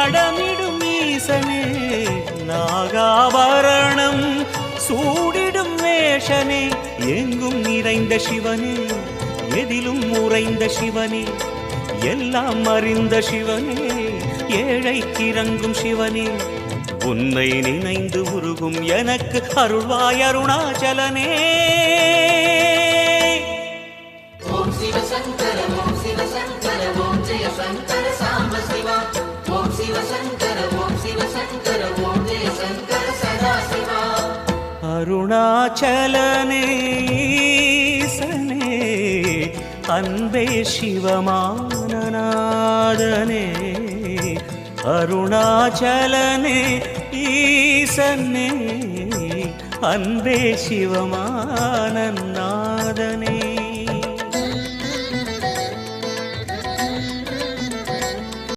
நடமிடும் ஈசனே நாகாபரணம் சூடிடும் வேஷனே எங்கும் நிறைந்த சிவனே எதிலும் உறைந்த சிவனே எல்லாம் அறிந்த சிவனே ஏழைக்கு இறங்கும் சிவனே உன்னை நினைந்து உருகும் எனக்கு அருள்வாய் அருணாச்சலனே. ஓம் சிவசங்கர ஓம் சிவசங்கர ஓம் ஜெய சங்கர சாம்ப சிவா. ஓம் சிவசங்கர ஓம் சிவசங்கர ஓம் ஜெய சங்கர சதா சிவா. அருணாச்சலனே ஈசனே அன்பே சிவமானநாதனே அருணாச்சலனே ஈசனே அன்பே சிவமானநாதனே.